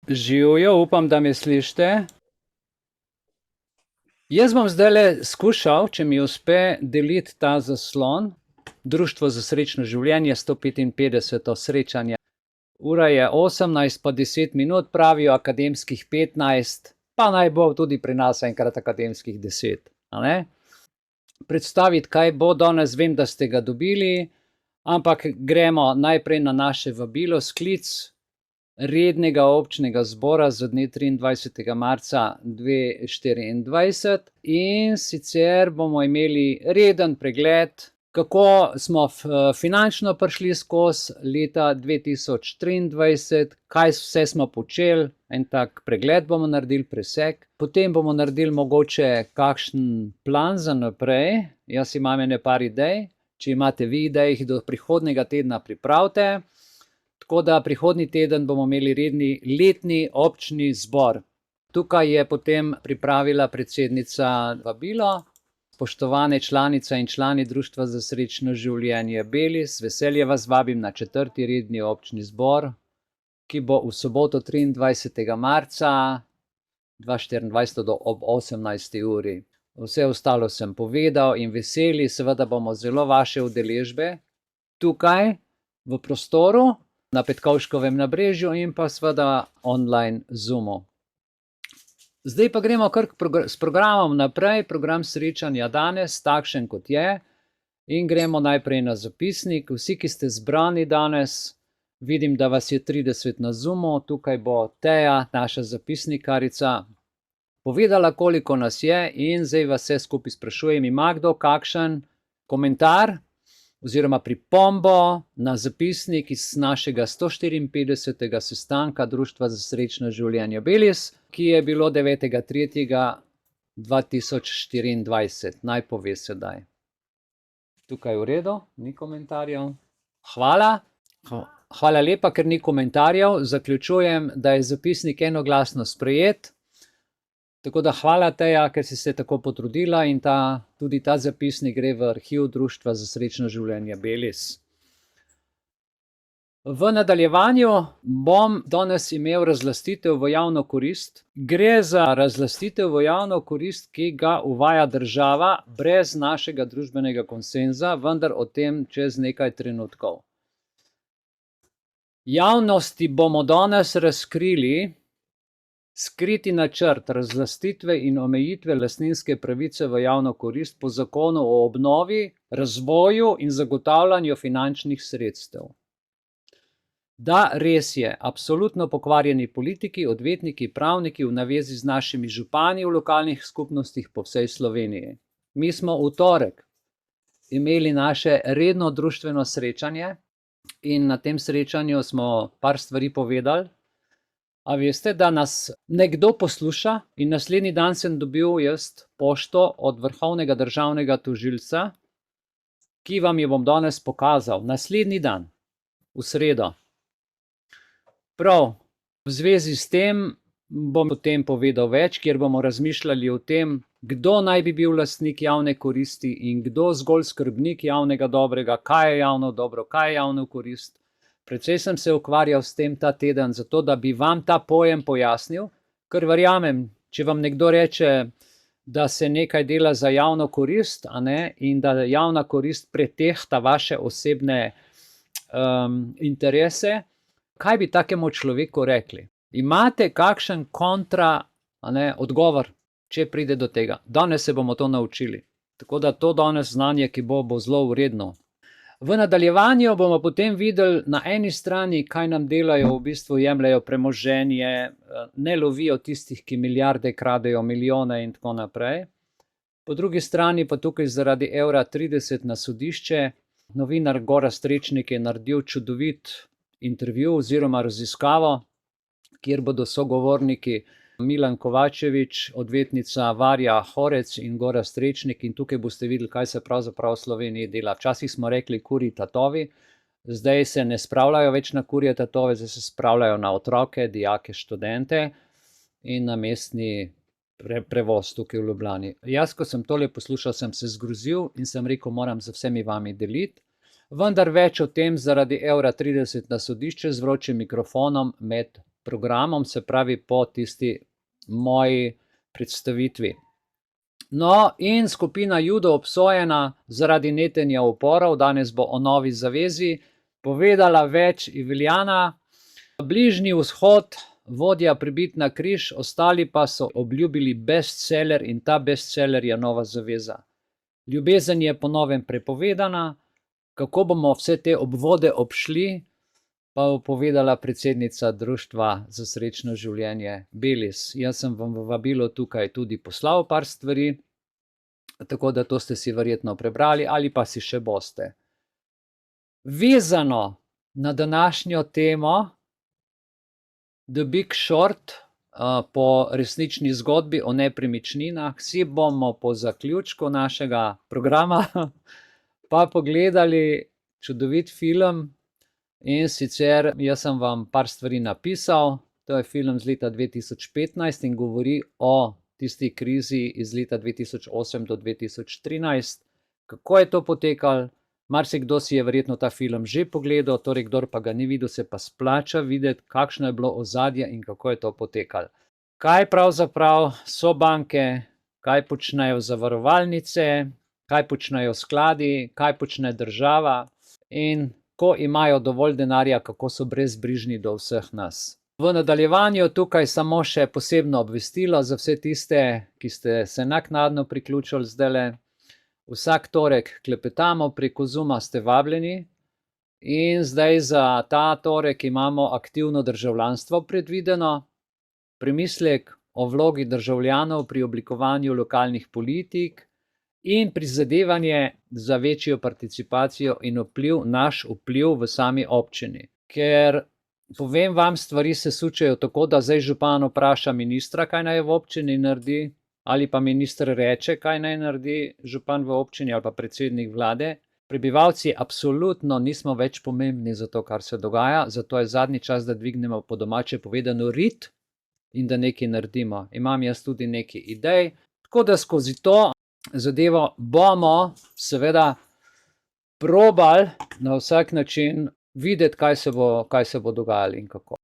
Živijo, upam, da me slišite. Jaz bom zdajle skušal, če mi uspe, deliti ta zaslon. Društvo za srečno življenje, 155. srečanje. Ura je 18 pa 10 minut, pravijo akademskih 15, pa naj bo tudi pri nas enkrat akademskih 10. Predstaviti, kaj bo danes, vem, da ste ga dobili, ampak gremo najprej na naše vabilo, sklic rednega občnega zbora za dne 23. marca 2024 in sicer bomo imeli reden pregled, kako smo finančno prišli skozi leta 2023, kaj vse smo počeli, en tak pregled bomo naredili, presek. Potem bomo naredili mogoče kakšen plan za naprej, jaz imam ene par idej, če imate vi ideje, jih do prihodnjega tedna pripravite. Tako da prihodnji teden bomo imeli redni letni občni zbor. Tukaj je potem pripravila predsednica vabilo. Spoštovane članice in člani Društva za srečno življenje Belis, veselje vas vabim na 4. redni občni zbor, ki bo v soboto 23. marca 2024 ob 18. uri. Vse ostalo sem povedal in veseli, seveda bomo zelo vaše udeležbe tukaj v prostoru, na Petkovškovem nabrežju in pa seveda online Zoomu. Zdaj pa gremo kar s programom naprej, program srečanja danes, takšen kot je, in gremo najprej na zapisnik. Vsi, ki ste zbrani danes, vidim, da vas je 30 na Zoomu, tukaj bo Teja, naša zapisnikarica, povedala, koliko nas je in zdaj vas vse skupaj sprašujem, ima kdo kakšen komentar oziroma pripombo na zapisnik iz našega 154. sestanka Društva za srečno življenje Belis, ki je bilo 9.3.2024. Naj pove sedaj. Tukaj v redu, ni komentarjev. Hvala. Hvala lepa, ker ni komentarjev. Zaključujem, da je zapisnik enoglasno sprejet. Tako da hvala, Teja, ker si se tako potrudila in tudi ta zapisnik gre v arhiv Društva za srečno življenje Belis. V nadaljevanju bom danes imel razlastitev v javno korist. Gre za razlastitev v javno korist, ki ga uvaja država brez našega družbenega konsenza, vendar o tem čez nekaj trenutkov. Javnosti bomo danes razkrili skriti načrt razlastitve in omejitve lastninske pravice v javno korist po zakonu o obnovi, razvoju in zagotavljanju finančnih sredstev. Da, res je, absolutno pokvarjeni politiki, odvetniki, pravniki v navezi z našimi župani v lokalnih skupnostih po vsej Sloveniji. Mi smo v torek imeli naše redno društveno srečanje in na tem srečanju smo par stvari povedali. A veste, da nas nekdo posluša in naslednji dan sem dobil jaz pošto od vrhovnega državnega tožilca, ki vam jo bom danes pokazal. Naslednji dan, v sredo. Prav, v zvezi s tem bom potem povedal več, kjer bomo razmišljali o tem, kdo naj bi bil lastnik javne koristi in kdo zgolj skrbnik javnega dobrega, kaj je javno dobro, kaj je javno korist. Precej sem se ukvarjal s tem ta teden, zato da bi vam ta pojem pojasnil, ker verjamem, če vam nekdo reče, da se nekaj dela za javno korist, in da javna korist pretehta vaše osebne interese, kaj bi takemu človeku rekli? Imate kakšen kontra odgovor, če pride do tega? Danes se bomo to naučili. Tako da to danes znanje, ki bo zelo vredno. V nadaljevanju bomo potem videli na eni strani, kaj nam delajo, v bistvu jemljajo premoženje, ne lovijo tistih, ki milijarde kradejo, milijone in tako naprej. Po drugi strani pa tukaj zaradi evra 30 na sodišče, novinar Gorazd Strečnik je naredil čudovit intervju oziroma raziskavo, kjer bodo sogovorniki Milan Kovačevič, odvetnica Varja Horec in Gorazd Strečnik, in tukaj boste videli, kaj se pravzaprav v Sloveniji dela. Včasih smo rekli kurji tatovi, zdaj se ne spravljajo več na kurje tatove, zdaj se spravljajo na otroke, dijake, študente in na mestni prevoz tukaj v Ljubljani. Jaz, ko sem tole poslušal, sem se zgrozil in sem rekel, moram z vsemi vami deliti. Vendar več o tem zaradi evra 30 na sodišče z vročim mikrofonom med programom, se pravi po tisti moji predstavitvi. No, in skupina Judo obsojena zaradi netenja uporov, danes bo o Novi zavezi povedala več Iviljana. Bližnji vzhod, vodja pribit na križ, ostali pa so obljubili bestseller in ta bestseller je Nova zaveza. Ljubezen je po novem prepovedana, kako bomo vse te obvode obšli, pa bo povedala predsednica Društva za srečno življenje Belis. Jaz sem vam v vabilu tukaj tudi poslal par stvari, tako da to ste si verjetno prebrali ali pa si še boste. Vezano na današnjo temo The Big Short, po resnični zgodbi o nepremičninah, si bomo po zaključku našega programa pa pogledali čudovit film. In sicer jaz sem vam par stvari napisal, to je film z leta 2015 in govori o tisti krizi iz leta 2008 do 2013. Kako je to potekalo? Marsikdo si je verjetno ta film že pogledal, torej kdor pa ga ni videl, se pa splača videti, kakšno je bilo ozadje in kako je to potekalo. Kaj pravzaprav so banke, kaj počnejo zavarovalnice, kaj počnejo skladi, kaj počne država in ko imajo dovolj denarja, kako so brezbrižni do vseh nas. V nadaljevanju tukaj samo še posebno obvestilo za vse tiste, ki ste se naknadno priključili zdajle. Vsak torek klepetamo preko Zooma, ste vabljeni. In zdaj za ta torek imamo aktivno državljanstvo predvideno. Premislek o vlogi državljanov pri oblikovanju lokalnih politik in prizadevanje za večjo participacijo in naš vpliv v sami občini. Ker povem vam, stvari se sučejo tako, da zdaj župan vpraša ministra, kaj naj v občini naredi, ali pa minister reče, kaj naj naredi župan v občini ali pa predsednik vlade. Prebivalci absolutno nismo več pomembni za to, kar se dogaja, zato je zadnji čas, da dvignemo po domače povedano rit in da nekaj naredimo. Imam jaz tudi nekaj idej, tako da skozi to zadevo bomo seveda probali na vsak način videti, kaj se bo dogajalo in kako.